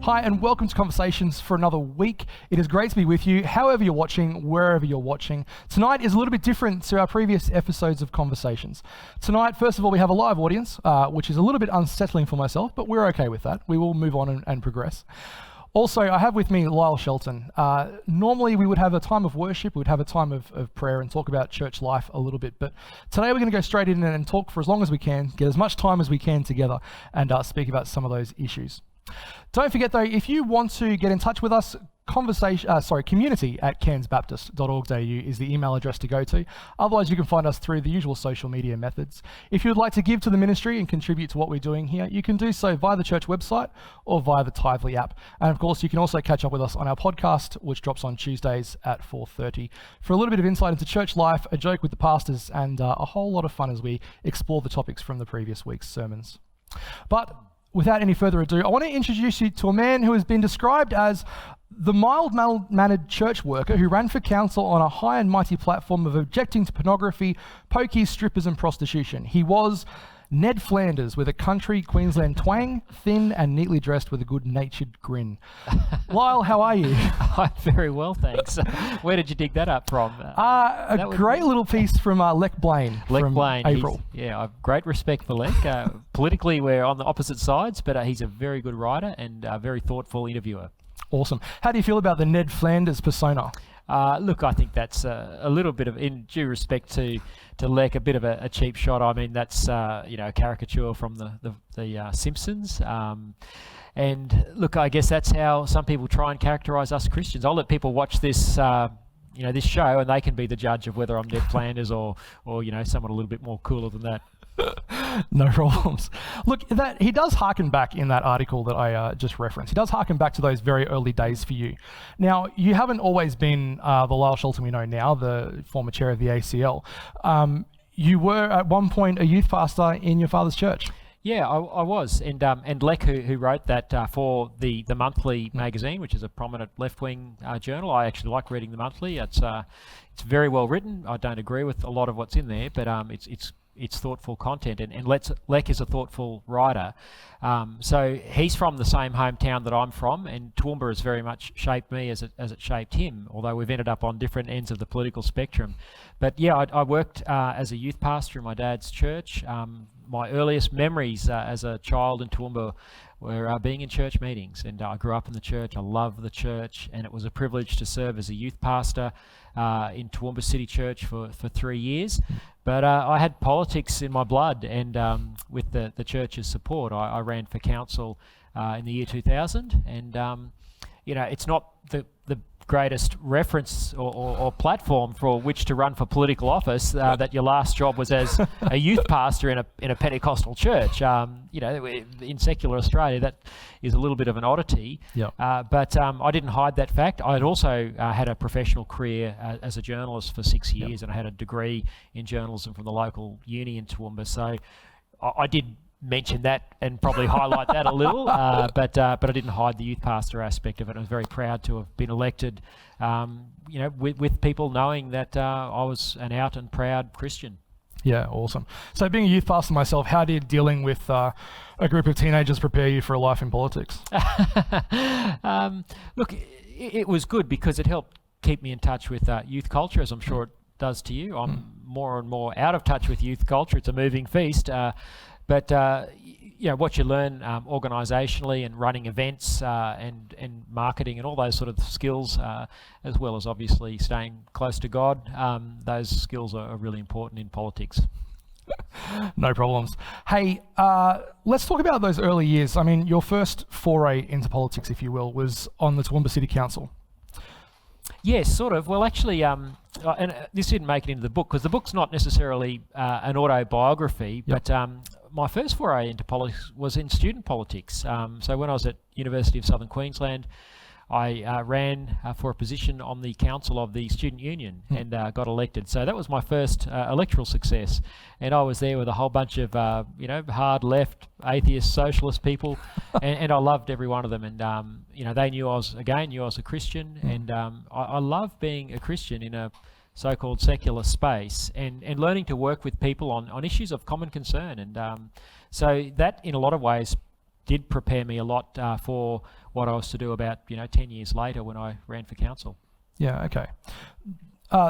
Hi, and welcome to Conversations for another week. It is great to be with you, however you're watching, wherever you're watching. Tonight is a little bit different to our previous episodes of Conversations. Tonight, first of all, we have a live audience, which is a little bit unsettling for myself, but we're okay with that. We will move on and progress. Also, I have with me Lyle Shelton. Normally, we would have a time of worship, we would have a time of prayer and talk about church life a little bit, but today we're going to go straight in and talk for as long as we can, get as much time as we can together, and speak about some of those issues. Don't forget though, if you want to get in touch with us, community@cairnsbaptist.org.au is the email address to go to. Otherwise, you can find us through the usual social media methods. If you would like to give to the ministry and contribute to what we're doing here, you can do so via the church website or via the Tithely app. And of course, you can also catch up with us on our podcast, which drops on Tuesdays at 4:30, for a little bit of insight into church life, a joke with the pastors, and a whole lot of fun as we explore the topics from the previous week's sermons. But without any further ado, I want to introduce you to a man who has been described as the mild-mannered church worker who ran for council on a high and mighty platform of objecting to pornography, pokies, strippers and prostitution. He was Ned Flanders with a country Queensland twang, thin and neatly dressed with a good-natured grin. Lyle, how are you? I'm very well, thanks. Where did you dig that up from? A great little piece from Lek Blaine from April. I've great respect for Lek. Politically, we're on the opposite sides, but he's a very good writer and a very thoughtful interviewer. Awesome. How do you feel about the Ned Flanders persona? Look, I think that's a little bit of, in due respect to Lek, a bit of a cheap shot. I mean, that's a caricature from the Simpsons. And look, I guess that's how some people try and characterise us Christians. I'll let people watch this this show, and they can be the judge of whether I'm Ned Flanders or someone a little bit more cooler than that. No problems. Look, he does harken back in that article that I just referenced. He does harken back to those very early days for you. Now, you haven't always been the Lyle Shelton we know now, the former chair of the ACL. You were at one point a youth pastor in your father's church. Yeah, I was, and Lek, who wrote that for the Monthly magazine, which is a prominent left-wing journal. I actually like reading the Monthly. It's very well written. I don't agree with a lot of what's in there, but it's thoughtful content, and Lek is a thoughtful writer. So he's from the same hometown that I'm from, and Toowoomba has very much shaped me as it shaped him, although we've ended up on different ends of the political spectrum. But yeah, I worked as a youth pastor in my dad's church. My earliest memories as a child in Toowoomba were being in church meetings, and I grew up in the church. I love the church, and it was a privilege to serve as a youth pastor in Toowoomba City Church for 3 years. But I had politics in my blood, and with the church's support, I ran for council in the year 2000. And it's not the greatest reference or platform for which to run for political office that your last job was as a youth pastor in a Pentecostal church. In secular Australia, that is a little bit of an oddity. Yep. But I didn't hide that fact. I had also had a professional career as a journalist for 6 years, and I had a degree in journalism from the local uni in Toowoomba. So I did mention that and probably highlight that a little, but I didn't hide the youth pastor aspect of it. I was very proud to have been elected, with people knowing that I was an out and proud Christian. Yeah, awesome. So being a youth pastor myself, how did dealing with a group of teenagers prepare you for a life in politics? Look, it was good because it helped keep me in touch with youth culture, as I'm sure it does to you. I'm more and more out of touch with youth culture. It's a moving feast. But what you learn organisationally and running events and marketing and all those sort of skills, as well as obviously staying close to God, those skills are really important in politics. No problems. Hey, let's talk about those early years. I mean, your first foray into politics, if you will, was on the Toowoomba City Council. Yes, sort of. Well, actually, and this didn't make it into the book because the book's not necessarily an autobiography, Yep. but my first foray into politics was in student politics. So when I was at University of Southern Queensland, I ran for a position on the council of the student union and got elected. So that was my first electoral success. And I was there with a whole bunch of, hard left, atheist, socialist people. and I loved every one of them. And, they knew I was a Christian. And I love being a Christian in a so-called secular space and learning to work with people on issues of common concern. And so that, in a lot of ways, did prepare me a lot for what I was to do about 10 years later when I ran for council. Yeah, okay.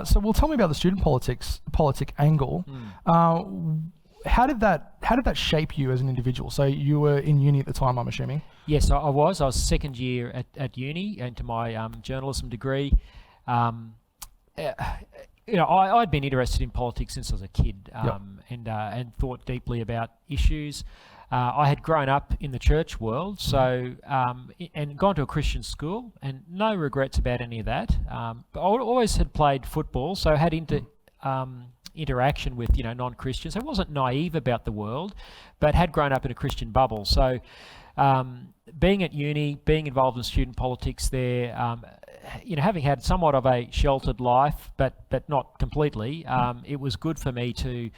So, well, tell me about the student politic angle. How did that shape you as an individual? So you were in uni at the time, I'm assuming. Yes, I was. I was second year at uni into my journalism degree. I'd been interested in politics since I was a kid, and thought deeply about issues. I had grown up in the church world, so and gone to a Christian school, and no regrets about any of that. But I always had played football, so had interaction with non-Christians. I wasn't naive about the world, but had grown up in a Christian bubble. So being at uni, being involved in student politics there, having had somewhat of a sheltered life, but not completely, it was good for me to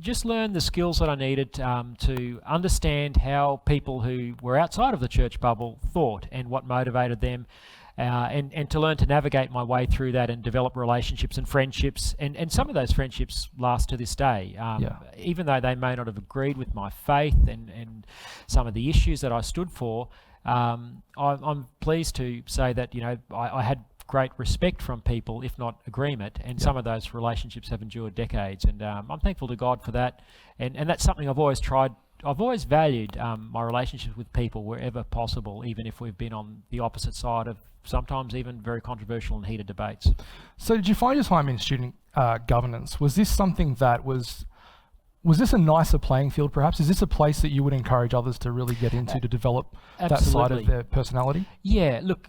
just learn the skills that I needed to understand how people who were outside of the church bubble thought and what motivated them, and to learn to navigate my way through that and develop relationships and friendships. And some of those friendships last to this day, even though they may not have agreed with my faith and some of the issues that I stood for. I'm pleased to say that I had great respect from people, if not agreement, and some of those relationships have endured decades, and I'm thankful to God for that, and that's something I've always valued, my relationships with people wherever possible, even if we've been on the opposite side of sometimes even very controversial and heated debates. So did you find your time in student governance, was this something that was this a nicer playing field perhaps? Is this a place that you would encourage others to really get into to develop that side of their personality? Yeah, look,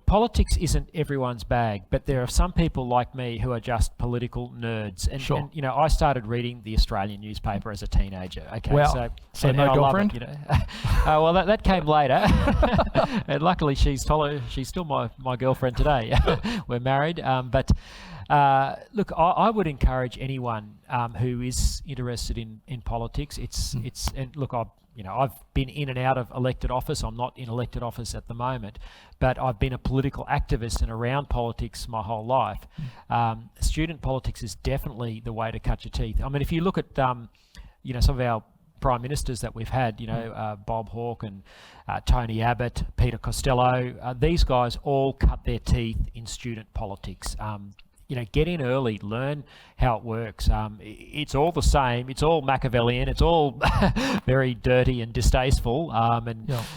politics isn't everyone's bag, but there are some people like me who are just political nerds. And, sure. and I started reading the Australian newspaper as a teenager. Okay, wow. So no girlfriend? Well, that came later. And luckily she's still my girlfriend today. We're married. But look, I would encourage anyone who is interested in politics. And look, I've been in and out of elected office. I'm not in elected office at the moment, but I've been a political activist and around politics my whole life. Student politics is definitely the way to cut your teeth. I mean, if you look at some of our prime ministers that we've had, Bob Hawke and Tony Abbott, Peter Costello, these guys all cut their teeth in student politics. Get in early, learn how it works. It's all the same. It's all Machiavellian. It's all very dirty and distasteful.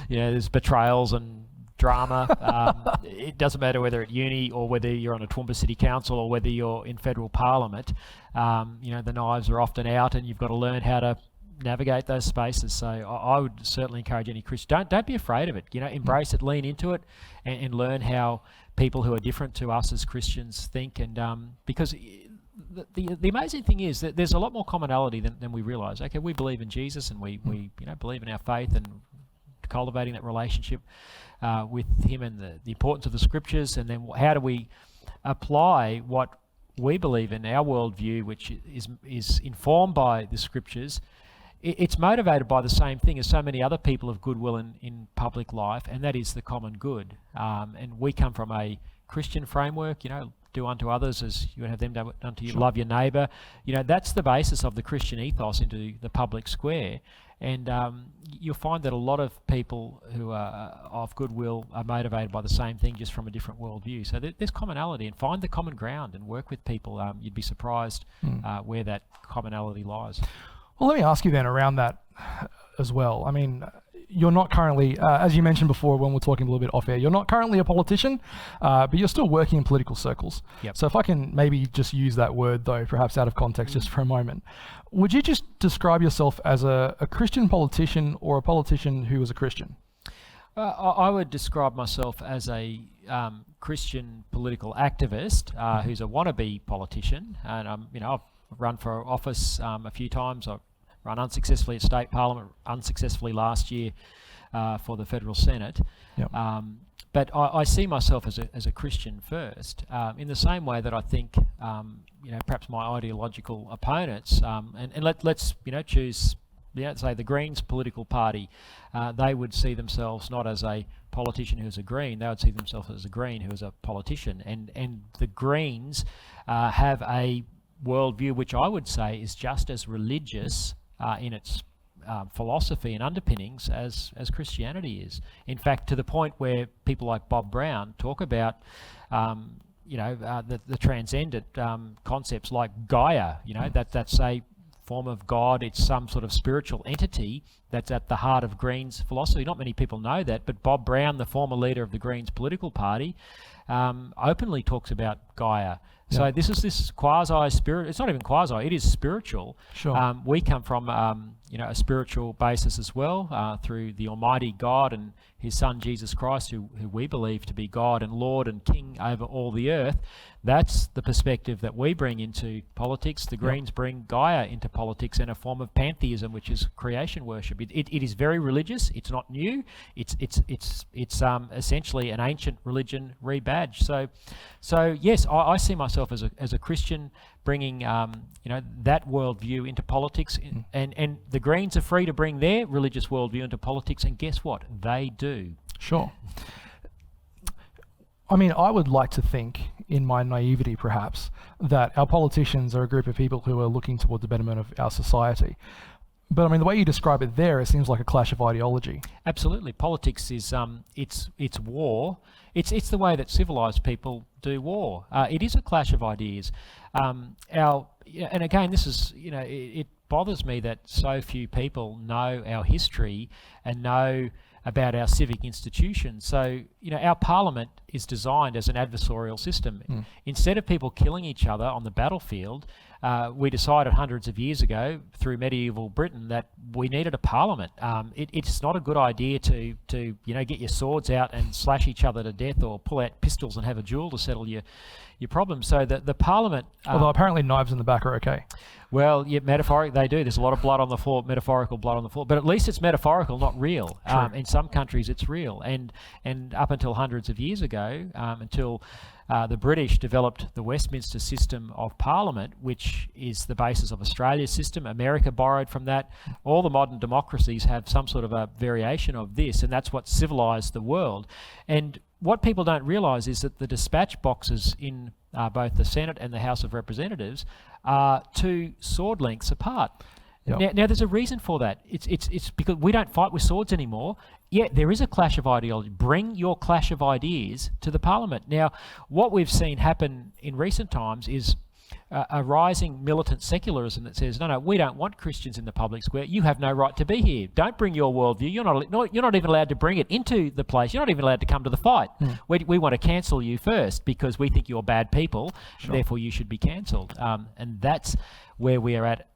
There's betrayals and drama. It doesn't matter whether at uni or whether you're on a Toowoomba City Council or whether you're in federal parliament. The knives are often out, and you've got to learn how to navigate those spaces. So I would certainly encourage any Christian, don't be afraid of it. Embrace it, lean into it, and learn how people who are different to us as Christians think. And because the amazing thing is that there's a lot more commonality than we realise. Okay, we believe in Jesus, and we believe in our faith and cultivating that relationship with Him, and the importance of the Scriptures. And then how do we apply what we believe in our worldview, which is informed by the Scriptures? It's motivated by the same thing as so many other people of goodwill in public life, and that is the common good. And we come from a Christian framework, do unto others as you would have them done unto you. Sure. Love your neighbour. That's the basis of the Christian ethos into the public square. And you'll find that a lot of people who are of goodwill are motivated by the same thing, just from a different worldview. So there's commonality, and find the common ground and work with people. You'd be surprised where that commonality lies. Well, let me ask you then around that as well. I mean, you're not currently, as you mentioned before when we were talking a little bit off air, you're not currently a politician, but you're still working in political circles. Yep. So if I can maybe just use that word, though, perhaps out of context just for a moment, would you just describe yourself as a Christian politician or a politician who is a Christian? I would describe myself as a Christian political activist who's a wannabe politician, and I've run for office a few times. I've run unsuccessfully at state parliament, unsuccessfully last year for the federal Senate. Yep. But I see myself as a Christian first, in the same way that I think perhaps my ideological opponents, and let's choose, say the Greens political party, they would see themselves not as a politician who's a Green, they would see themselves as a Green who is a politician, and the Greens have a worldview which I would say is just as religious in its philosophy and underpinnings as Christianity is. In fact, to the point where people like Bob Brown talk about the transcendent concepts like Gaia, that's a form of God. It's some sort of spiritual entity that's at the heart of Greens philosophy. Not many people know that, but Bob Brown, the former leader of the Greens political party, openly talks about Gaia. So this is quasi-spirit. It's not even quasi. It is spiritual. Sure. We come from a spiritual basis as well, through the Almighty God and His Son Jesus Christ, who we believe to be God and Lord and King over all the earth. That's the perspective that we bring into politics. The Greens bring Gaia into politics and a form of pantheism, which is creation worship. It is very religious. It's not new. It's essentially an ancient religion rebadged. So yes, I see myself as a Christian bringing that worldview into politics, and the Greens are free to bring their religious worldview into politics, and guess what? They do. Sure. I mean, I would like to think, in my naivety perhaps, that our politicians are a group of people who are looking towards the betterment of our society. But I mean, the way you describe it there, it seems like a clash of ideology. Absolutely. Politics is it's war. It's the way that civilized people do war. It is a clash of ideas. And again, this is, it bothers me that so few people know our history and know about our civic institutions. So, our parliament is designed as an adversarial system. Instead of people killing each other on the battlefield, we decided hundreds of years ago through medieval Britain that we needed a parliament. It's not a good idea to get your swords out and slash each other to death, or pull out pistols and have a duel to settle your problems. So the parliament... Although apparently knives in the back are okay. Well, yeah, metaphoric, they do. There's a lot of blood on the floor, metaphorical blood on the floor. But at least it's metaphorical, not real. In some countries, it's real. And up until hundreds of years ago, until the British developed the Westminster system of parliament, which is the basis of Australia's system. America borrowed from that. All the modern democracies have some sort of a variation of this, and that's what civilized the world. And what people don't realise is that the dispatch boxes in both the Senate and the House of Representatives are 2 sword lengths apart. Yep. Now there's a reason for that. It's because we don't fight with swords anymore. Yeah, there is a clash of ideology. Bring your clash of ideas to the Parliament. Now, what we've seen happen in recent times is a rising militant secularism that says, no, we don't want Christians in the public square. You have no right to be here. Don't bring your worldview. You're not even allowed to bring it into the place. You're not even allowed to come to the fight. We want to cancel you first because we think you're bad people. Sure. Therefore, you should be cancelled. And that's where we are at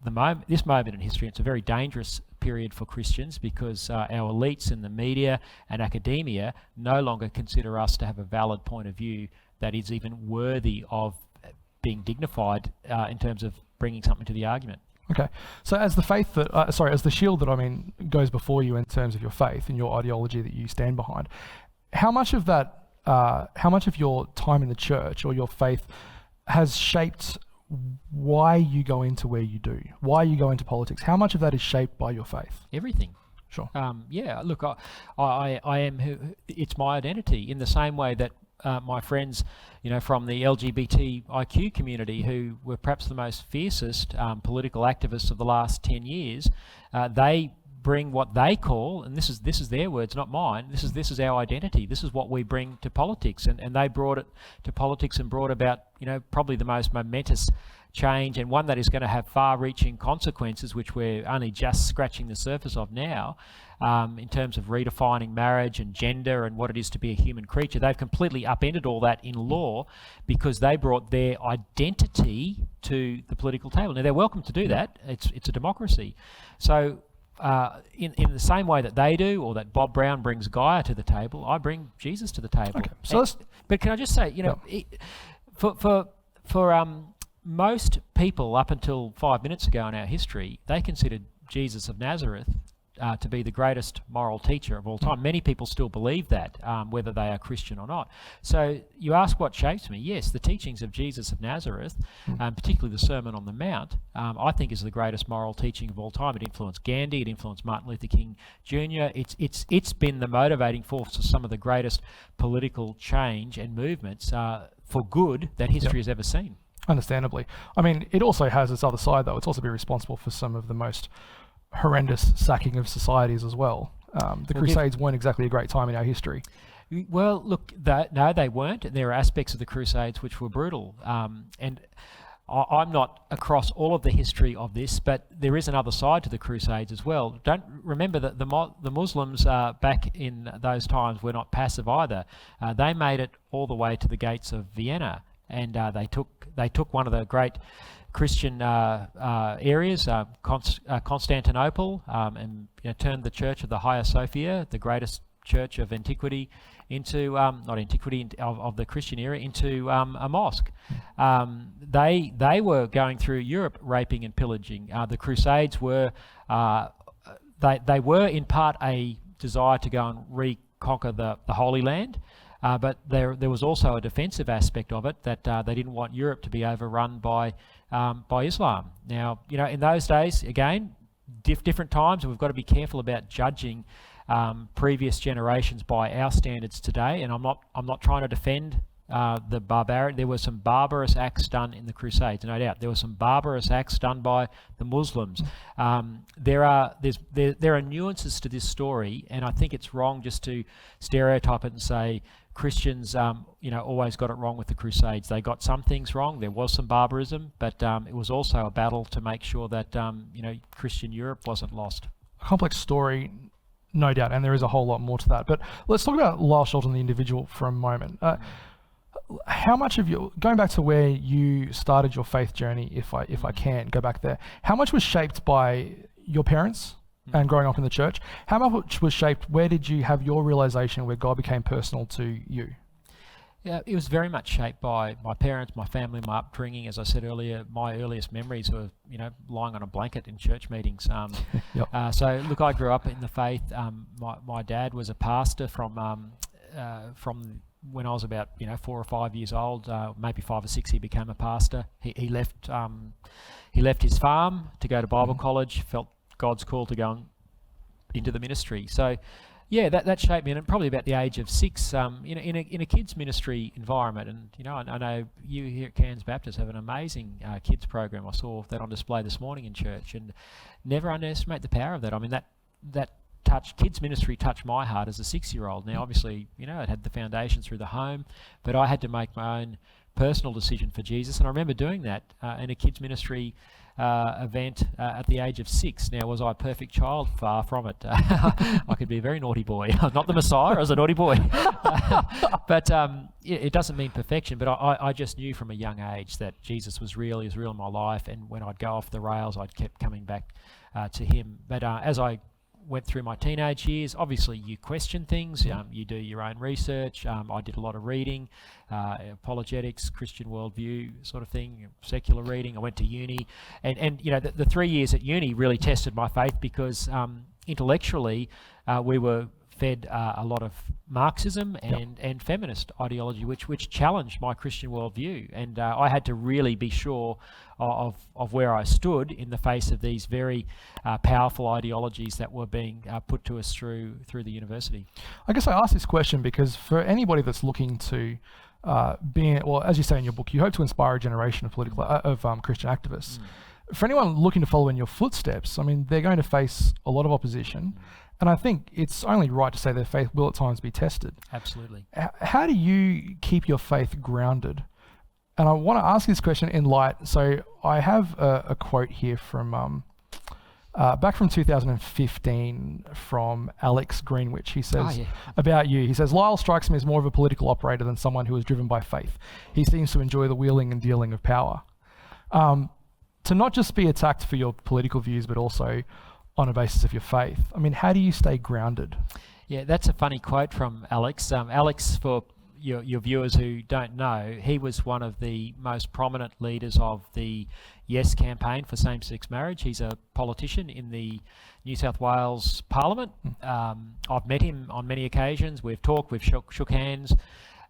the moment. This moment in history. It's a very dangerous period for Christians because our elites in the media and academia no longer consider us to have a valid point of view that is even worthy of being dignified in terms of bringing something to the argument. Okay, so as the faith that, as the shield that goes before you in terms of your faith and your ideology that you stand behind, how much of that, how much of your time in the church or your faith has shaped why you go into where you do, why you go into politics? How much of that is shaped by your faith? Everything. Sure. Yeah. Look, I am who. It's my identity in the same way that. My friends, from the LGBTIQ community, who were perhaps the most fiercest political activists of the last 10 years, they bring what they call, and this is their words, not mine. This is our identity. This is what we bring to politics, and they brought it to politics and brought about, probably the most momentous change, and one that is going to have far-reaching consequences, which we're only just scratching the surface of now, in terms of redefining marriage and gender and what it is to be a human creature. They've completely upended all that in law because they brought their identity to the political table. Now, they're welcome to do that. It's a democracy. So in the same way that they do, or that Bob Brown brings Gaia to the table, I bring Jesus to the table. Okay. So but can I just say, for most people up until 5 minutes ago in our history, they considered Jesus of Nazareth to be the greatest moral teacher of all time. Many people still believe that, whether they are Christian or not. So you ask what shapes me. Yes, the teachings of Jesus of Nazareth, particularly the Sermon on the Mount, I think is the greatest moral teaching of all time. It influenced Gandhi, it influenced Martin Luther King Jr. It's been the motivating force of some of the greatest political change and movements for good that history has ever seen. Understandably. I mean, it also has its other side, though. It's also been responsible for some of the most horrendous sacking of societies as well. The Crusades weren't exactly a great time in our history. Well, look, no, they weren't. There are aspects of the Crusades which were brutal. And I'm not across all of the history of this, but there is another side to the Crusades as well. Don't remember that the Muslims back in those times were not passive either. They made it all the way to the gates of Vienna, and they took one of the great Christian areas, Constantinople, and turned the Church of the Hagia Sophia, the greatest church of antiquity, into of the Christian era, into a mosque. They were going through Europe raping and pillaging. The Crusades were they were in part a desire to go and reconquer the Holy Land, but there was also a defensive aspect of it, that they didn't want Europe to be overrun by Islam. Now, in those days, again, different times, and we've got to be careful about judging previous generations by our standards today. And I'm not trying to defend the barbarity. There were some barbarous acts done in the Crusades, no doubt. There were some barbarous acts done by the Muslims. There are nuances to this story, and I think it's wrong just to stereotype it and say Christians, always got it wrong with the Crusades. They got some things wrong. There was some barbarism, but it was also a battle to make sure that Christian Europe wasn't lost. A complex story, no doubt, and there is a whole lot more to that. But let's talk about Lyle Shelton, the individual, for a moment. How much of going back to where you started your faith journey, if I can go back there, how much was shaped by your parents and growing up in the church? How much was shaped, where did you have your realization where God became personal to you? Yeah, it was very much shaped by my parents, my family, my upbringing. As I said earlier, my earliest memories were, lying on a blanket in church meetings. Yep. So look, I grew up in the faith. My dad was a pastor from when I was about 4 or 5 years old, maybe 5 or 6. He became a pastor. He left his farm to go to Bible college. Felt God's call to go into the ministry. So. Yeah, that shaped me, and probably about the age of 6, in a kids ministry environment. And I know you here at Cairns Baptist have an amazing kids program. I saw that on display this morning in church, and never underestimate the power of that. I mean, that kids ministry touched my heart as a 6-year-old. Now, obviously, it had the foundation through the home, but I had to make my own personal decision for Jesus, and I remember doing that in a kids ministry event at the age of 6. Now, was I a perfect child? Far from it. I could be a very naughty boy. I'm not the Messiah, I was a naughty boy. But it doesn't mean perfection, but I just knew from a young age that Jesus was real. He was real in my life, and when I'd go off the rails, I'd kept coming back to him. But as I went through my teenage years, obviously you question things, you do your own research. I did a lot of reading, apologetics, Christian worldview sort of thing, secular reading. I went to uni, and the 3 years at uni really tested my faith, because intellectually we were fed a lot of Marxism and feminist ideology, which challenged my Christian worldview, and I had to really be sure of where I stood in the face of these very powerful ideologies that were being put to us through the university. I guess I ask this question because for anybody that's looking to as you say in your book, you hope to inspire a generation of Christian activists. For anyone looking to follow in your footsteps, I mean, they're going to face a lot of opposition. And I think it's only right to say their faith will at times be tested. Absolutely. How do you keep your faith grounded? And I want to ask this question in light. So I have a quote here from back from 2015 from Alex Greenwich. He says about you, he says, Lyle strikes me as more of a political operator than someone who is driven by faith. He seems to enjoy the wheeling and dealing of power. To not just be attacked for your political views, but also on a basis of your faith. I mean, how do you stay grounded? Yeah, that's a funny quote from Alex. Alex, for your viewers who don't know, he was one of the most prominent leaders of the Yes campaign for same-sex marriage. He's a politician in the New South Wales Parliament. I've met him on many occasions. We've talked, we've shook hands.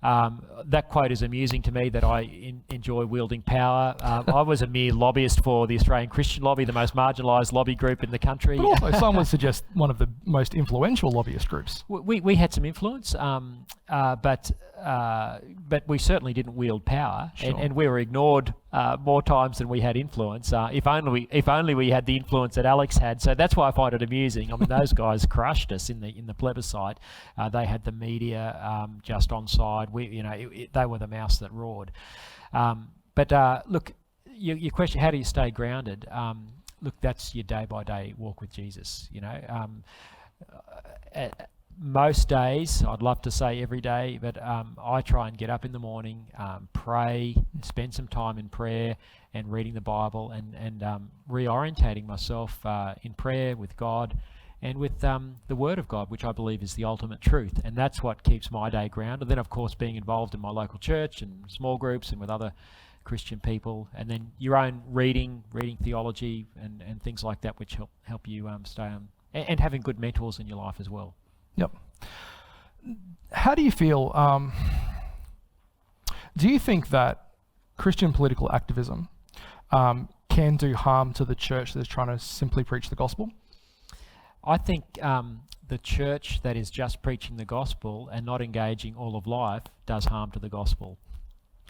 That quote is amusing to me, that I enjoy wielding power. I was a mere lobbyist for the Australian Christian Lobby, the most marginalised lobby group in the country. But also some would suggest one of the most influential lobbyist groups. We had some influence, but but we certainly didn't wield power, Sure. and we were ignored more times than we had influence. If only we had the influence that Alex had. So that's why I find it amusing. I mean, those guys crushed us in the plebiscite. They had the media just on side. They were the mouse that roared. But look, your question: how do you stay grounded? Look, that's your day-by-day walk with Jesus. Most days, I'd love to say every day, but I try and get up in the morning, pray, spend some time in prayer and reading the Bible, and reorientating myself in prayer with God and with the Word of God, which I believe is the ultimate truth. And that's what keeps my day grounded. Then, of course, being involved in my local church and small groups and with other Christian people, and then your own reading theology and things like that, which help you stay on, and having good mentors in your life as well. Yep. How do you feel? Do you think that Christian political activism can do harm to the church that is trying to simply preach the gospel? I think the church that is just preaching the gospel and not engaging all of life does harm to the gospel.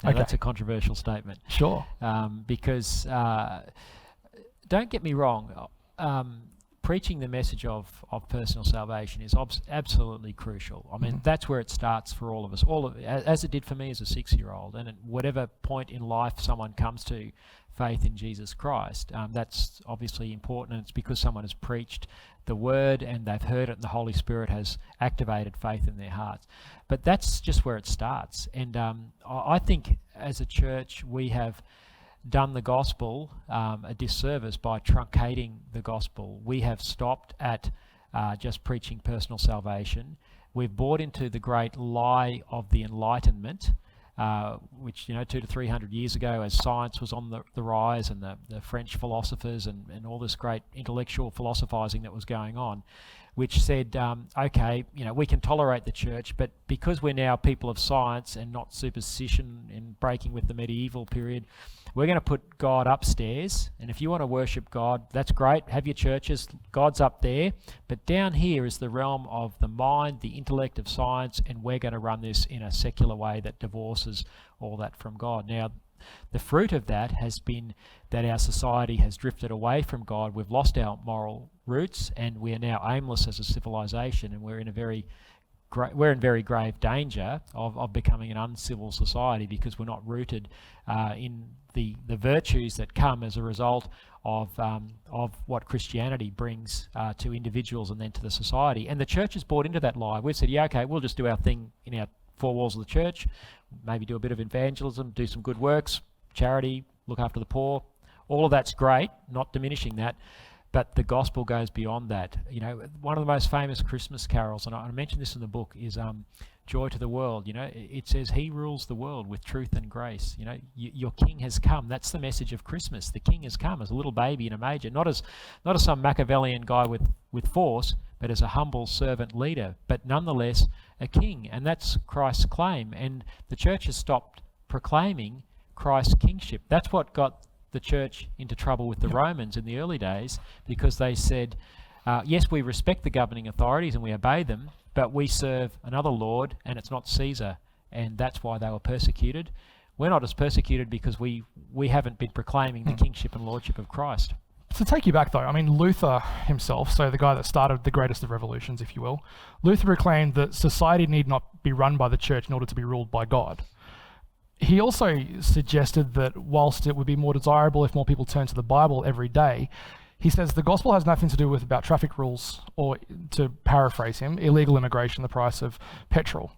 Now, Okay. That's a controversial statement. Sure. Because don't get me wrong, preaching the message of personal salvation is absolutely crucial. I mean, that's where it starts for all of us, as it did for me as a 6-year-old. And at whatever point in life someone comes to faith in Jesus Christ, that's obviously important, and it's because someone has preached the word and they've heard it and the Holy Spirit has activated faith in their hearts. But that's just where it starts. And I think as a church we have done the gospel a disservice by truncating the gospel. We have stopped at just preaching personal salvation. We've bought into the great lie of the Enlightenment, which 200 to 300 years ago, as science was on the rise, and the French philosophers and all this great intellectual philosophizing that was going on, which said, okay, we can tolerate the church, but because we're now people of science and not superstition and breaking with the medieval period, we're going to put God upstairs, and if you want to worship God, that's great, have your churches, God's up there, but down here is the realm of the mind, the intellect of science, and we're going to run this in a secular way that divorces all that from God. Now, the fruit of that has been that our society has drifted away from God. We've lost our moral roots, and we are now aimless as a civilization, and we're in very grave danger of becoming an uncivil society because we're not rooted in the virtues that come as a result of what Christianity brings to individuals and then to the society. And the church has bought into that lie. We've said, yeah, okay, we'll just do our thing in our four walls of the church, maybe do a bit of evangelism, do some good works, charity, look after the poor. All of that's great, not diminishing that, but the gospel goes beyond that. One of the most famous Christmas carols, and I mentioned this in the book, is Joy to the World. It says he rules the world with truth and grace. Your king has come. That's the message of Christmas. The king has come as a little baby in a manger, not as some Machiavellian guy with force, but as a humble servant leader, but nonetheless a king. And that's Christ's claim. And the church has stopped proclaiming Christ's kingship. That's what got the church into trouble with the Romans in the early days, because they said, yes, we respect the governing authorities and we obey them, but we serve another Lord, and it's not Caesar, and that's why they were persecuted. We're not as persecuted because we haven't been proclaiming the kingship and lordship of Christ. To take you back though, I mean, Luther himself, so the guy that started the greatest of revolutions, if you will, Luther proclaimed that society need not be run by the church in order to be ruled by God. He also suggested that whilst it would be more desirable if more people turned to the Bible every day, he says the gospel has nothing to do with about traffic rules, or, to paraphrase him, illegal immigration, the price of petrol.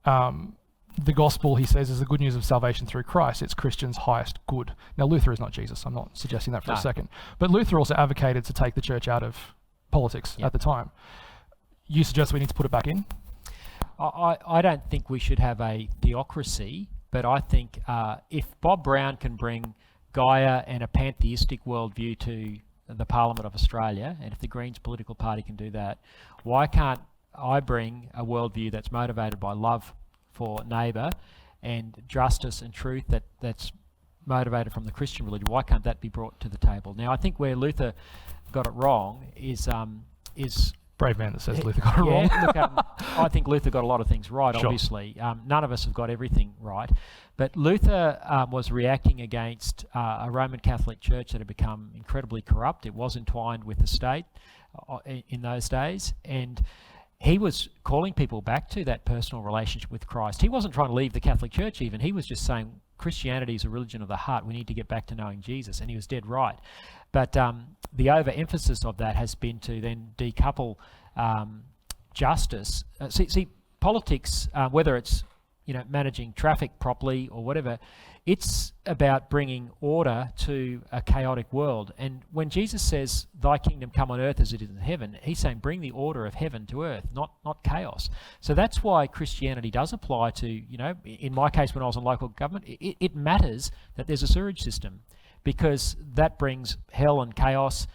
The gospel, he says, is the good news of salvation through Christ. It's Christians' highest good. Now, Luther is not Jesus. I'm not suggesting that for a second. But Luther also advocated to take the church out of politics at the time. You suggest we need to put it back in? I don't think we should have a theocracy, but I think if Bob Brown can bring Gaia and a pantheistic worldview to the Parliament of Australia, and if the Greens political party can do that, why can't I bring a worldview that's motivated by love for neighbour and justice and truth that's motivated from the Christian religion? Why can't that be brought to the table? Now, I think where Luther got it wrong is Brave man that says Luther got it wrong. Look, I think Luther got a lot of things right, Sure. obviously. None of us have got everything right. But Luther was reacting against a Roman Catholic Church that had become incredibly corrupt. It was entwined with the state in those days. And he was calling people back to that personal relationship with Christ. He wasn't trying to leave the Catholic Church even. He was just saying Christianity is a religion of the heart. We need to get back to knowing Jesus. And he was dead right. But the overemphasis of that has been to then decouple justice. See, politics, whether it's managing traffic properly or whatever, it's about bringing order to a chaotic world. And when Jesus says, "Thy kingdom come on earth as it is in heaven," he's saying, bring the order of heaven to earth, not chaos. So that's why Christianity does apply to, in my case when I was in local government, it matters that there's a sewerage system, because that brings hell and chaos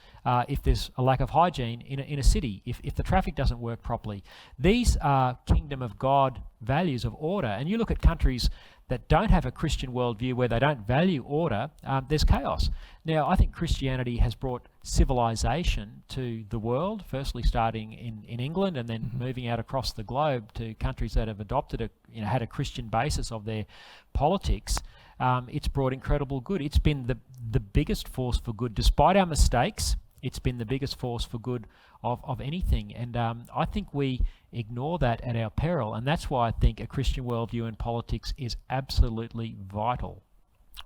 if there's a lack of hygiene in a city, if the traffic doesn't work properly. These are kingdom of God values of order. And you look at countries that don't have a Christian worldview, where they don't value order, there's chaos. Now, I think Christianity has brought civilization to the world, firstly starting in England and then moving out across the globe to countries that have adopted had a Christian basis of their politics. It's brought incredible good. It's been the biggest force for good, despite our mistakes. It's been the biggest force for good of anything. And I think we ignore that at our peril. And that's why I think a Christian worldview in politics is absolutely vital.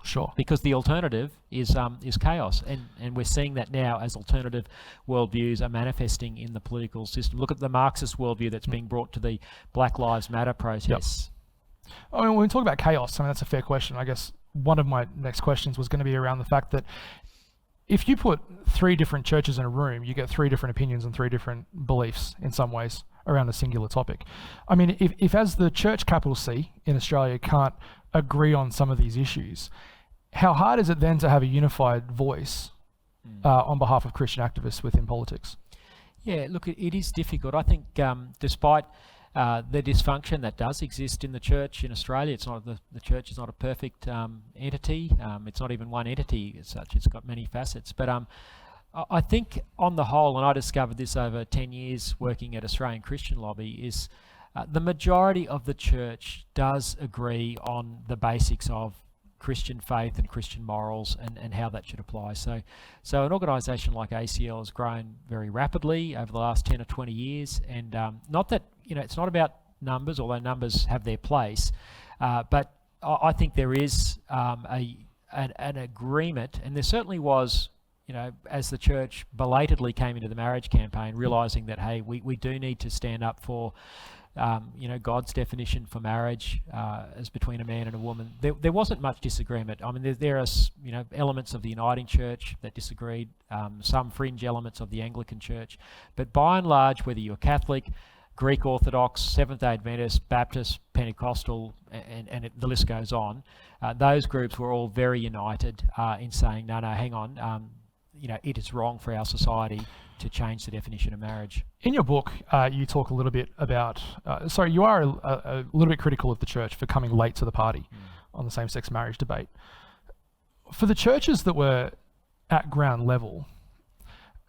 Sure. Because the alternative is chaos. And we're seeing that now as alternative worldviews are manifesting in the political system. Look at the Marxist worldview that's being brought to the Black Lives Matter protests. Yep. I mean, when we talk about chaos, that's a fair question. I guess one of my next questions was going to be around the fact that if you put 3 different churches in a room, you get 3 different opinions and 3 different beliefs in some ways around a singular topic. I mean, if as the church capital C in Australia can't agree on some of these issues, how hard is it then to have a unified voice on behalf of Christian activists within politics? Yeah, look, it is difficult. I think despite the dysfunction that does exist in the church in Australia, it's not the church is not a perfect entity. It's not even one entity as such. It's got many facets. But I think on the whole, and I discovered this over 10 years working at Australian Christian Lobby, is the majority of the church does agree on the basics of Christian faith and Christian morals and how that should apply. So an organisation like ACL has grown very rapidly over the last 10 or 20 years, and not that it's not about numbers, although numbers have their place, but I think there is an agreement, and there certainly was, as the church belatedly came into the marriage campaign, realising that, hey, we do need to stand up for God's definition for marriage as between a man and a woman. There wasn't much disagreement. I mean, there are elements of the Uniting Church that disagreed, some fringe elements of the Anglican Church, but by and large, whether you're Catholic, Greek Orthodox, Seventh-day Adventist, Baptist, Pentecostal, and the list goes on, those groups were all very united in saying, no, hang on, it is wrong for our society to change the definition of marriage. In your book, you talk a little bit about, you are a little bit critical of the church for coming late to the party on the same-sex marriage debate. For the churches that were at ground level,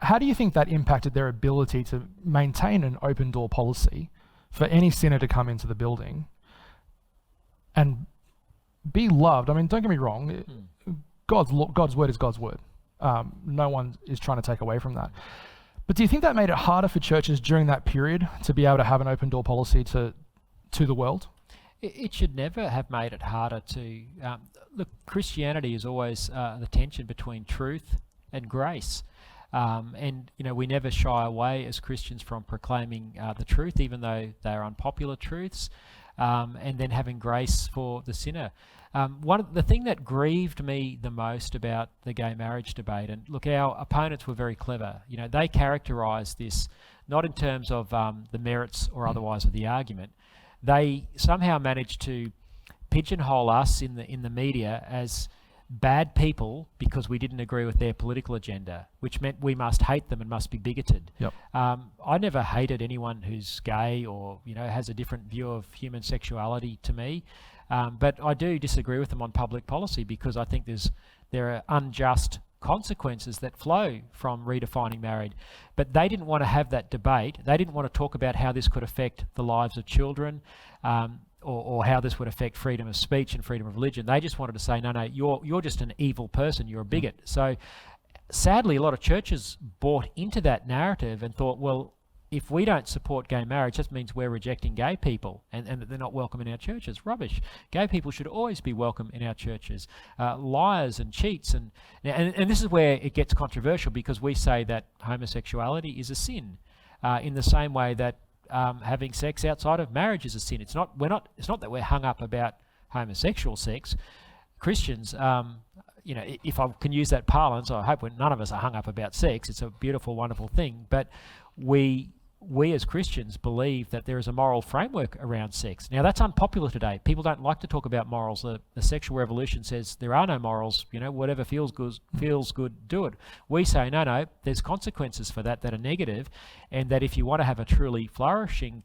how do you think that impacted their ability to maintain an open door policy for any sinner to come into the building and be loved? I mean, don't get me wrong, God's word is God's word. No one is trying to take away from that. But do you think that made it harder for churches during that period to be able to have an open door policy to the world? It should never have made it harder to... look, Christianity is always the tension between truth and grace. And we never shy away as Christians from proclaiming the truth, even though they are unpopular truths, and then having grace for the sinner. The thing that grieved me the most about the gay marriage debate, and look, our opponents were very clever. They characterised this not in terms of the merits or otherwise of the argument. They somehow managed to pigeonhole us in the media as bad people because we didn't agree with their political agenda, which meant we must hate them and must be bigoted. Yep. I never hated anyone who's gay or has a different view of human sexuality to me, but I do disagree with them on public policy because I think there are unjust consequences that flow from redefining marriage. But they didn't want to have that debate. They didn't want to talk about how this could affect the lives of children, or how this would affect freedom of speech and freedom of religion. They just wanted to say, no, you're just an evil person, you're a bigot. So sadly, a lot of churches bought into that narrative and thought, well, if we don't support gay marriage, that means we're rejecting gay people and that they're not welcome in our churches. Rubbish. Gay people should always be welcome in our churches. Liars and cheats. And this is where it gets controversial, because we say that homosexuality is a sin, in the same way that having sex outside of marriage is a sin. It's not that we're hung up about homosexual sex. Christians, if I can use that parlance, I hope none of us are hung up about sex. It's a beautiful, wonderful thing. But we as Christians believe that there is a moral framework around sex. Now, that's unpopular today. People don't like to talk about morals. The sexual revolution says there are no morals. Whatever feels good, do it. We say, no, there's consequences for that are negative, and that if you want to have a truly flourishing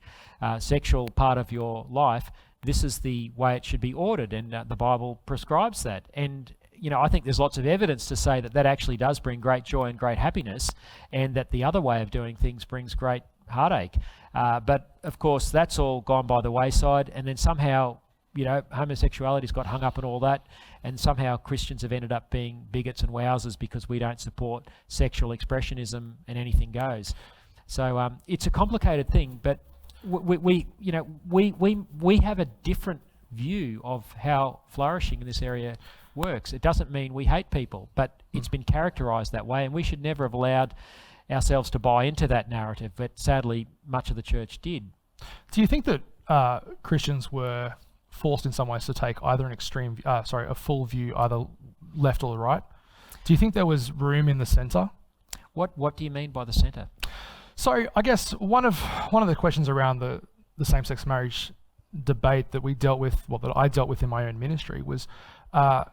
sexual part of your life, this is the way it should be ordered, and the Bible prescribes that. And I think there's lots of evidence to say that actually does bring great joy and great happiness, and that the other way of doing things brings great heartache. But of course, that's all gone by the wayside, and then somehow, homosexuality's got hung up in all that, and somehow Christians have ended up being bigots and wowsers because we don't support sexual expressionism and anything goes. So it's a complicated thing, but we have a different view of how flourishing in this area works. It doesn't mean we hate people, but it's been characterised that way, and we should never have allowed ourselves to buy into that narrative, but sadly much of the church did. Do you think that Christians were forced in some ways to take either a full view, either left or right? Do you think there was room in the centre? What do you mean by the centre? So I guess one of the questions around the same-sex marriage debate that that I dealt with in my own ministry was a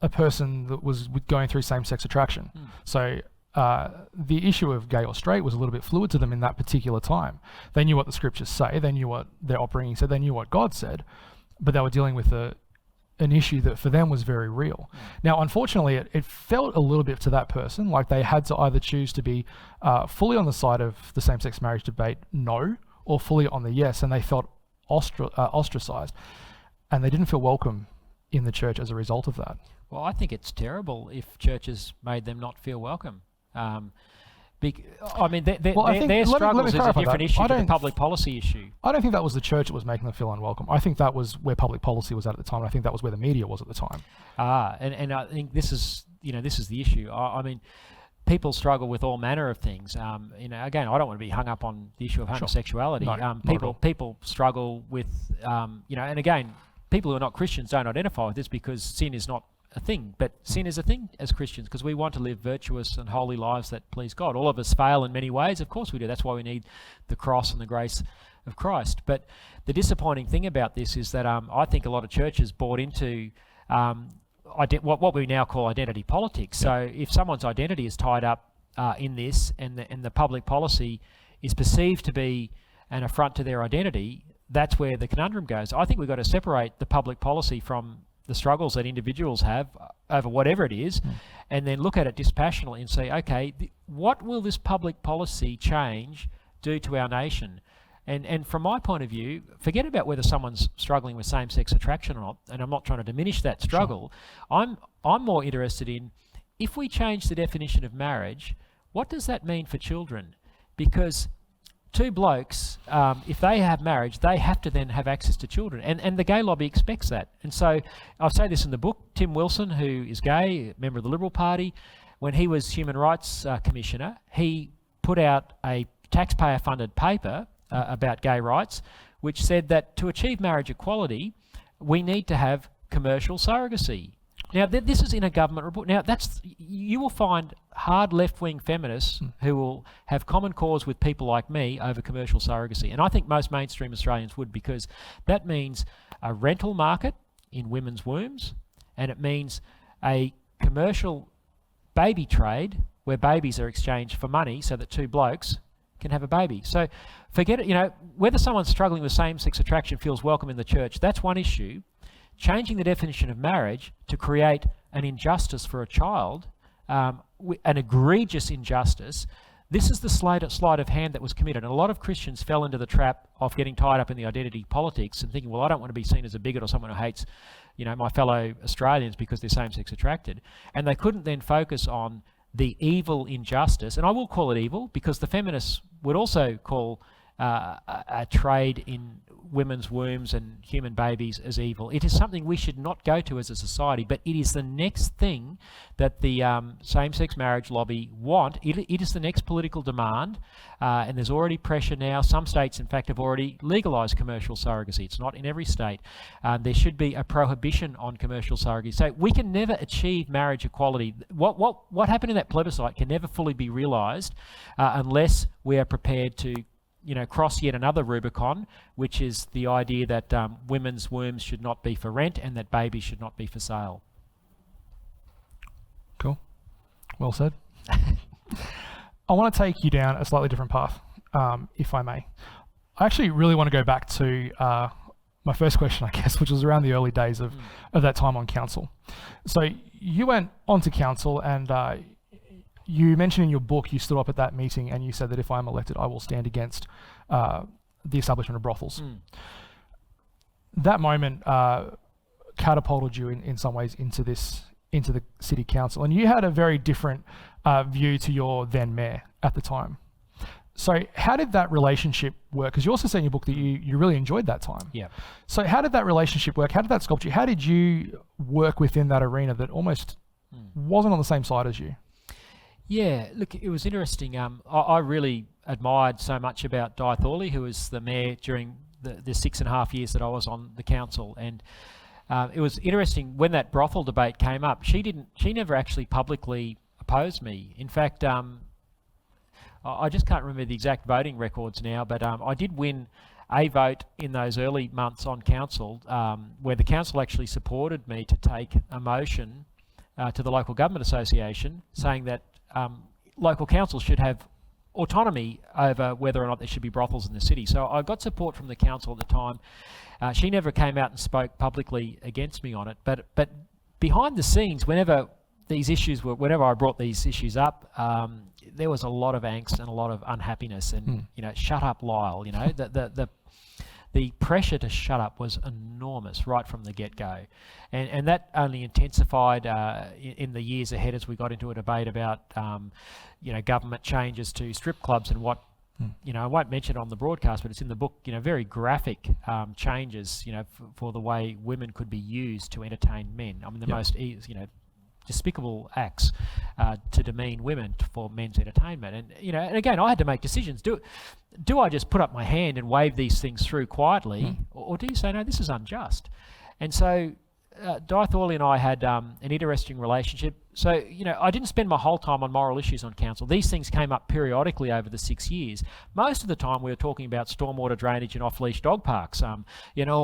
person that was going through same-sex attraction. So the issue of gay or straight was a little bit fluid to them in that particular time. They knew what the scriptures say, they knew what their upbringing said, they knew what God said, but they were dealing with an issue that for them was very real. Now, unfortunately, it felt a little bit to that person like they had to either choose to be fully on the side of the same-sex marriage debate, no, or fully on the yes, and they felt ostracized, and they didn't feel welcome in the church as a result of that. Well, I think it's terrible if churches made them not feel welcome. Their struggles is a different issue to the public policy issue. I don't think that was the church that was making them feel unwelcome. I think that was where public policy was at the time. I think that was where the media was at the time. And I think this is the issue. People struggle with all manner of things. Again, I don't want to be hung up on the issue of homosexuality. Sure. No, people struggle with, and again, people who are not Christians don't identify with this because sin is not a thing, but sin is a thing as Christians because we want to live virtuous and holy lives that please God. All of us fail in many ways, of course we do. That's why we need the cross and the grace of Christ. But the disappointing thing about this is that I think a lot of churches bought into what we now call identity politics. Yep. So if someone's identity is tied up in this, and the public policy is perceived to be an affront to their identity, that's where the conundrum goes. I think we've got to separate the public policy from the struggles that individuals have over whatever it is, and then look at it dispassionately and say, okay, what will this public policy change do to our nation? And from my point of view, forget about whether someone's struggling with same-sex attraction or not, and I'm not trying to diminish that struggle. Sure. I'm more interested in, if we change the definition of marriage, what does that mean for children? Because two blokes, if they have marriage, they have to then have access to children. And the gay lobby expects that. And so I say this in the book. Tim Wilson, who is gay, a member of the Liberal Party, when he was Human Rights Commissioner, he put out a taxpayer-funded paper about gay rights, which said that to achieve marriage equality, we need to have commercial surrogacy. Now, this is in a government report. Now, you will find hard left-wing feminists who will have common cause with people like me over commercial surrogacy. And I think most mainstream Australians would, because that means a rental market in women's wombs, and it means a commercial baby trade where babies are exchanged for money so that two blokes can have a baby. So forget it, whether someone's struggling with same-sex attraction feels welcome in the church, that's one issue. Changing the definition of marriage to create an injustice for a child, an egregious injustice, this is the sleight of hand that was committed. And a lot of Christians fell into the trap of getting tied up in the identity politics and thinking, well, I don't want to be seen as a bigot or someone who hates, my fellow Australians because they're same-sex attracted. And they couldn't then focus on the evil injustice, and I will call it evil because the feminists would also call a trade in women's wombs and human babies as evil. It is something we should not go to as a society, but it is the next thing that the same-sex marriage lobby want. It is the next political demand, and there's already pressure now. Some states, in fact, have already legalised commercial surrogacy. It's not in every state. There should be a prohibition on commercial surrogacy. So we can never achieve marriage equality. What happened in that plebiscite can never fully be realised unless we are prepared to cross yet another Rubicon, which is the idea that women's wombs should not be for rent and that babies should not be for sale. Cool. Well said. I want to take you down a slightly different path, if I may. I actually really want to go back to my first question, I guess, which was around the early days of that time on council. So you went onto council and you mentioned in your book, you stood up at that meeting and you said that if I'm elected, I will stand against the establishment of brothels. That moment catapulted you in some ways into the city council, and you had a very different view to your then mayor at the time. So how did that relationship work? Because you also say in your book that you really enjoyed that time. Yeah. So how did that relationship work? How did that sculpt you? How did you work within that arena that almost wasn't on the same side as you? Yeah, look, it was interesting. I really admired so much about Di Thorley, who was the mayor during the 6.5 years that I was on the council. And it was interesting when that brothel debate came up. She never actually publicly opposed me. In fact, I just can't remember the exact voting records now, but I did win a vote in those early months on council where the council actually supported me to take a motion to the Local Government Association saying that local councils should have autonomy over whether or not there should be brothels in the city. So I got support from the council at the time. She never came out and spoke publicly against me on it, but behind the scenes, whenever I brought these issues up, there was a lot of angst and a lot of unhappiness, and shut up, Lyle. The pressure to shut up was enormous right from the get-go. And that only intensified in the years ahead as we got into a debate about, government changes to strip clubs and what, I won't mention it on the broadcast, but it's in the book, very graphic changes, for the way women could be used to entertain men. I mean, the most, despicable acts to demean women for men's entertainment. And and again, I had to make decisions. Do I just put up my hand and wave these things through quietly, or do you say, no, this is unjust? And so Di Thorley and I had an interesting relationship. So, I didn't spend my whole time on moral issues on council. These things came up periodically over the 6 years. Most of the time we were talking about stormwater drainage and off-leash dog parks, all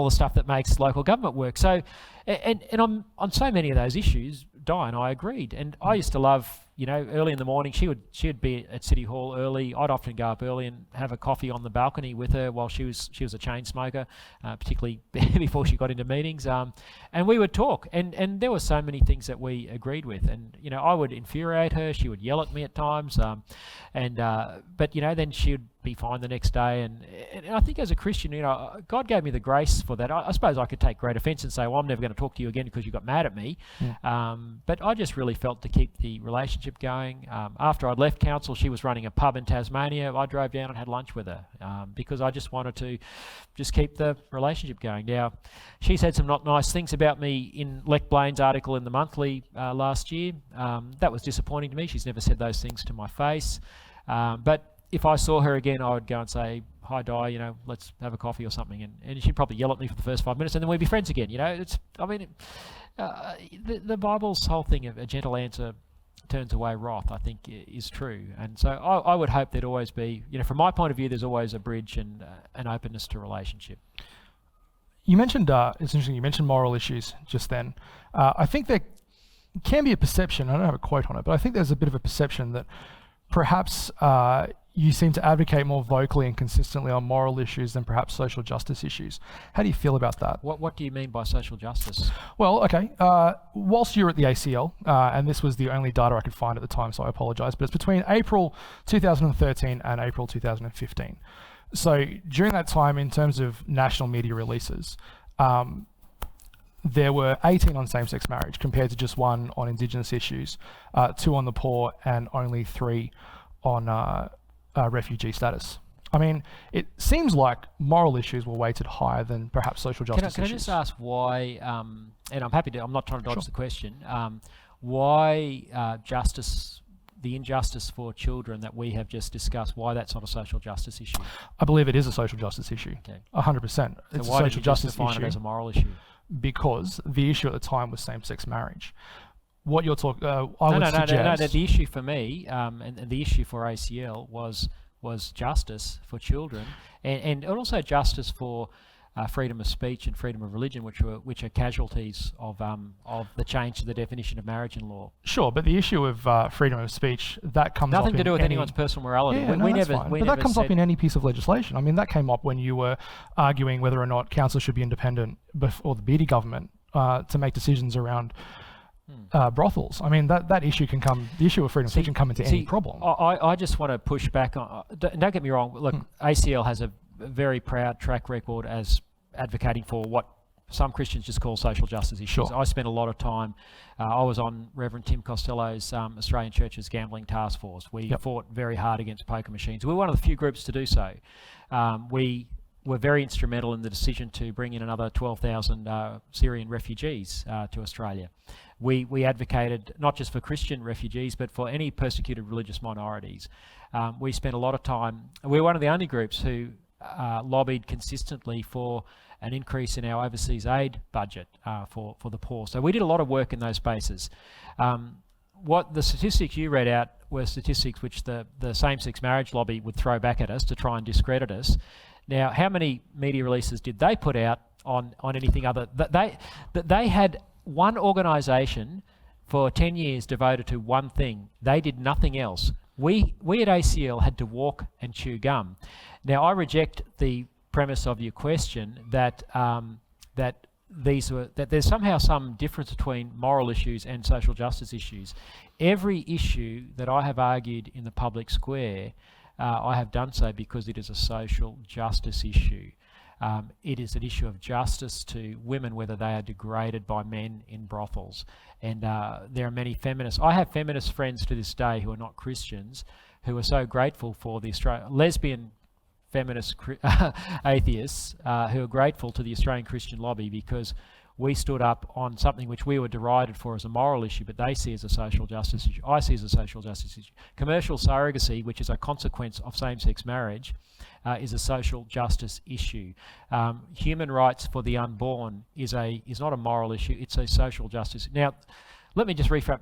the stuff that makes local government work. So, and on so many of those issues, Di and I agreed. And I used to love, early in the morning, she'd be at City Hall early. I'd often go up early and have a coffee on the balcony with her while she was a chain smoker, particularly before she got into meetings. And we would talk. And there were so many things that we agreed with. And, I would infuriate her. She would yell at me at times. But then she'd be fine the next day. And I think as a Christian, God gave me the grace for that. I suppose I could take great offence and say, well, I'm never going to talk to you again because you got mad at me. But I just really felt to keep the relationship going. After I'd left council, she was running a pub in Tasmania. I drove down and had lunch with her because I just wanted to just keep the relationship going. Now, she said some not nice things about me in Lec Blaine's article in the Monthly last year. That was disappointing to me. She's never said those things to my face. But if I saw her again, I would go and say, hi, Di, let's have a coffee or something. And she'd probably yell at me for the first 5 minutes and then we'd be friends again. The Bible's whole thing of a gentle answer turns away wrath, I think, is true. And so I would hope there'd always be, from my point of view, there's always a bridge and an openness to relationship. You mentioned, it's interesting, you mentioned moral issues just then. I think there can be a perception, I don't have a quote on it, but I think there's a bit of a perception that perhaps you seem to advocate more vocally and consistently on moral issues than perhaps social justice issues. How do you feel about that? What do you mean by social justice? Well, okay, whilst you were at the ACL, and this was the only data I could find at the time, so I apologise, but it's between April 2013 and April 2015. So during that time, in terms of national media releases, there were 18 on same-sex marriage compared to just 1 on Indigenous issues, 2 on the poor, and only 3 on refugee status. I mean, it seems like moral issues were weighted higher than perhaps social justice Can I issues. just ask why, and I'm happy to, I'm not trying to dodge the question, why the injustice for children that we have just discussed, why that's not a social justice issue? I believe it is a social justice issue. Okay. 100%. So It's why a did social you just justice define issue it as a moral issue? because the issue at the time was same-sex marriage. What you're talking, I would No, suggest... the issue for me, and the issue for ACL was justice for children, and also justice for freedom of speech and freedom of religion, which are casualties of the change to the definition of marriage in law. Sure, but the issue of freedom of speech, that comes up Nothing to in do with any... anyone's personal morality. Yeah, we that's never, fine. we But never that comes said, up in any piece of legislation. I mean, that came up when you were arguing whether or not council should be independent or the Beattie government to make decisions around brothels. I mean, that issue can come, the issue of freedom of speech can come into any problem. I just want to push back on, don't get me wrong, look, ACL has a very proud track record as advocating for what some Christians just call social justice issues. Sure. I spent a lot of time, I was on Reverend Tim Costello's Australian Church's Gambling Task Force. We fought very hard against poker machines. We were one of the few groups to do so. We were very instrumental in the decision to bring in another 12,000 Syrian refugees to Australia. We advocated not just for Christian refugees, but for any persecuted religious minorities. We spent a lot of time, we were one of the only groups who lobbied consistently for an increase in our overseas aid budget for the poor. So we did a lot of work in those spaces. What the statistics you read out were statistics which the same-sex marriage lobby would throw back at us to try and discredit us. Now, how many media releases did they put out on anything other? They had one organisation for 10 years devoted to one thing. They did nothing else. We at ACL had to walk and chew gum. Now, I reject the premise of your question that that there's somehow some difference between moral issues and social justice issues. Every issue that I have argued in the public square, I have done so because it is a social justice issue. It is an issue of justice to women, whether they are degraded by men in brothels. And there are many feminists. I have feminist friends to this day who are not Christians, who are so grateful for the lesbian feminist atheists who are grateful to the Australian Christian lobby because we stood up on something which we were derided for as a moral issue, but they see as a social justice issue. I see as a social justice issue. Commercial surrogacy, which is a consequence of same-sex marriage, is a social justice issue. Human rights for the unborn is not a moral issue, it's a social justice. Now, let me just reframe.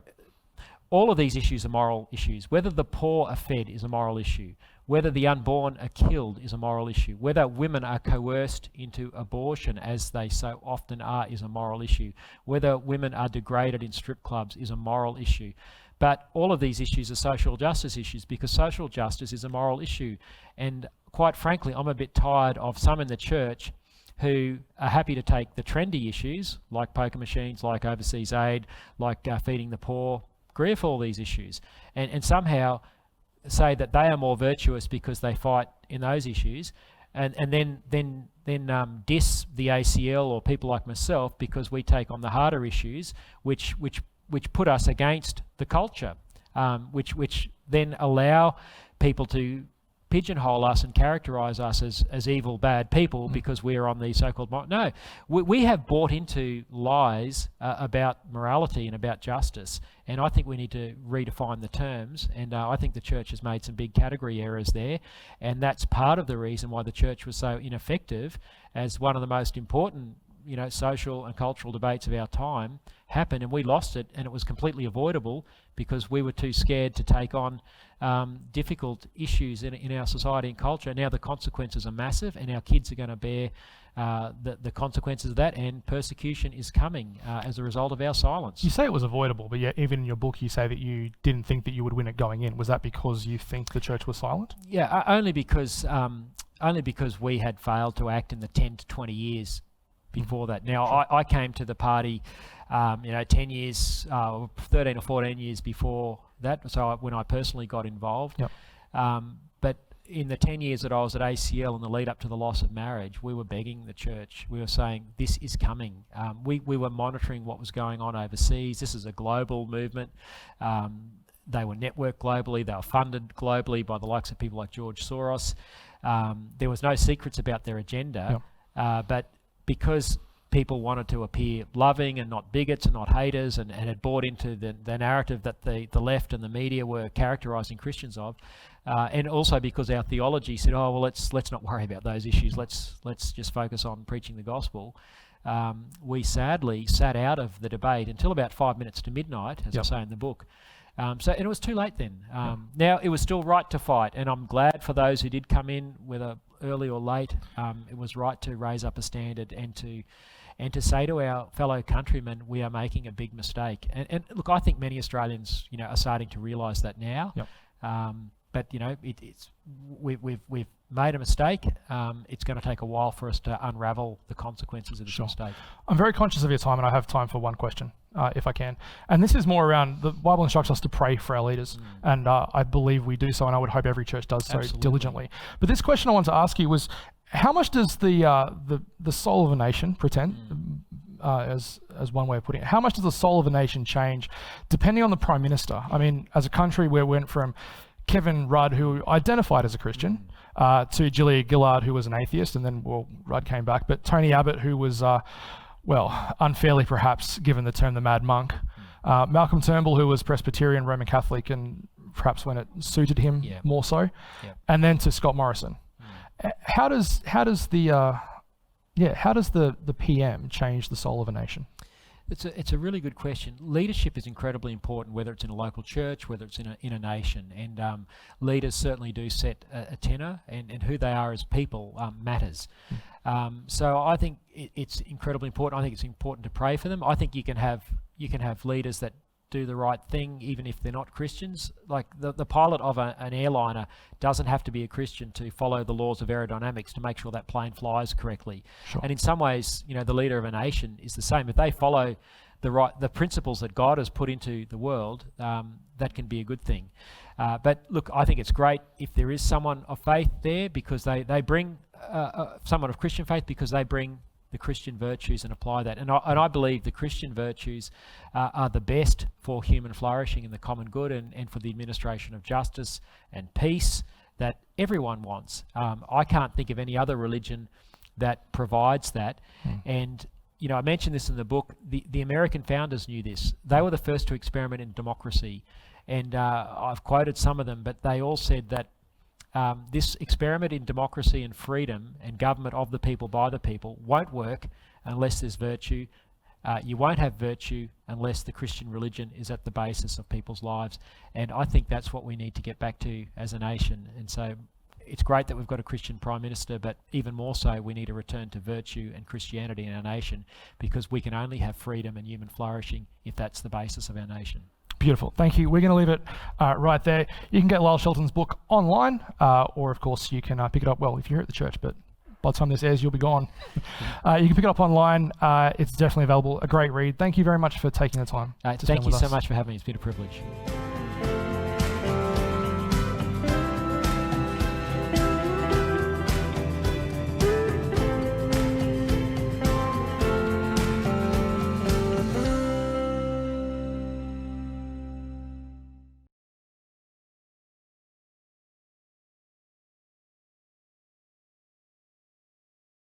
All of these issues are moral issues. Whether the poor are fed is a moral issue. Whether the unborn are killed is a moral issue. Whether women are coerced into abortion, as they so often are, is a moral issue. Whether women are degraded in strip clubs is a moral issue. But all of these issues are social justice issues because social justice is a moral issue. And quite frankly, I'm a bit tired of some in the church who are happy to take the trendy issues, like poker machines, like overseas aid, like feeding the poor, agree with all these issues, and somehow say that they are more virtuous because they fight in those issues, and then diss the ACL or people like myself because we take on the harder issues, which put us against the culture, which then allow people to pigeonhole us and characterise us as evil, bad people because we're on the so-called... No, we have bought into lies about morality and about justice, and I think we need to redefine the terms, and I think the church has made some big category errors there, and that's part of the reason why the church was so ineffective as one of the most important social and cultural debates of our time happened, and we lost it, and it was completely avoidable because we were too scared to take on difficult issues in our society and culture. Now the consequences are massive, and our kids are going to bear the consequences of that, and persecution is coming as a result of our silence. You say it was avoidable, but yet even in your book you say that you didn't think that you would win it going in. Was that because you think the church was silent? Yeah, only because we had failed to act in the 10 to 20 years before that. Now, I came to the party, 10 years, 13 or 14 years before that, so when I personally got involved. Yep. But in the 10 years that I was at ACL in the lead up to the loss of marriage, we were begging the church. We were saying, this is coming. We were monitoring what was going on overseas. This is a global movement. They were networked globally. They were funded globally by the likes of people like George Soros. There was no secrets about their agenda, but because people wanted to appear loving and not bigots and not haters, and had bought into the narrative that the left and the media were characterising Christians of, and also because our theology said, oh well, let's not worry about those issues. Let's just focus on preaching the gospel. We sadly sat out of the debate until about 5 minutes to midnight, as I say in the book. And it was too late then. Now it was still right to fight, and I'm glad for those who did come in, whether early or late. It was right to raise up a standard and to say to our fellow countrymen, we are making a big mistake. And look, I think many Australians, are starting to realise that now. But we've made a mistake. It's going to take a while for us to unravel the consequences of this mistake. I'm very conscious of your time, and I have time for one question, if I can. And this is more around, the Bible instructs us to pray for our leaders, and I believe we do so, and I would hope every church does so diligently. But this question I want to ask you was, how much does the soul of a nation as one way of putting it, how much does the soul of a nation change depending on the Prime Minister? I mean, as a country where we went from Kevin Rudd, who identified as a Christian, to Julia Gillard, who was an atheist, and then, Rudd came back, but Tony Abbott, who was, unfairly perhaps given the term the Mad Monk, Malcolm Turnbull, who was Presbyterian, Roman Catholic, and perhaps when it suited him more so, and then to Scott Morrison. How does the PM change the soul of a nation? It's a really good question. Leadership is incredibly important, whether it's in a local church, whether it's in a nation, and leaders certainly do set a tenor, and who they are as people matters. So I think it's incredibly important. I think it's important to pray for them. I think you can have leaders that do the right thing even if they're not Christians. Like the pilot of an airliner doesn't have to be a Christian to follow the laws of aerodynamics to make sure that plane flies correctly. And in some ways, the leader of a nation is the same. If they follow the principles that God has put into the world, that can be a good thing. But look, I think it's great if there is someone of faith there, because they bring someone of Christian faith, because they bring the Christian virtues and apply that. And I believe the Christian virtues are the best for human flourishing and the common good, and for the administration of justice and peace that everyone wants. I can't think of any other religion that provides that. And I mentioned this in the book. The American founders knew this. They were the first to experiment in democracy, and I've quoted some of them, but they all said that this experiment in democracy and freedom and government of the people by the people won't work unless there's virtue. You won't have virtue unless the Christian religion is at the basis of people's lives. And I think that's what we need to get back to as a nation. And so it's great that we've got a Christian Prime Minister, but even more so, we need a return to virtue and Christianity in our nation, because we can only have freedom and human flourishing if that's the basis of our nation. Beautiful. Thank you. We're going to leave it right there. You can get Lyle Shelton's book online, or of course you can pick it up, if you're here at the church, but by the time this airs, you'll be gone. You can pick it up online. It's definitely available. A great read. Thank you very much for taking the time. Thank you so much for having me. It's been a privilege.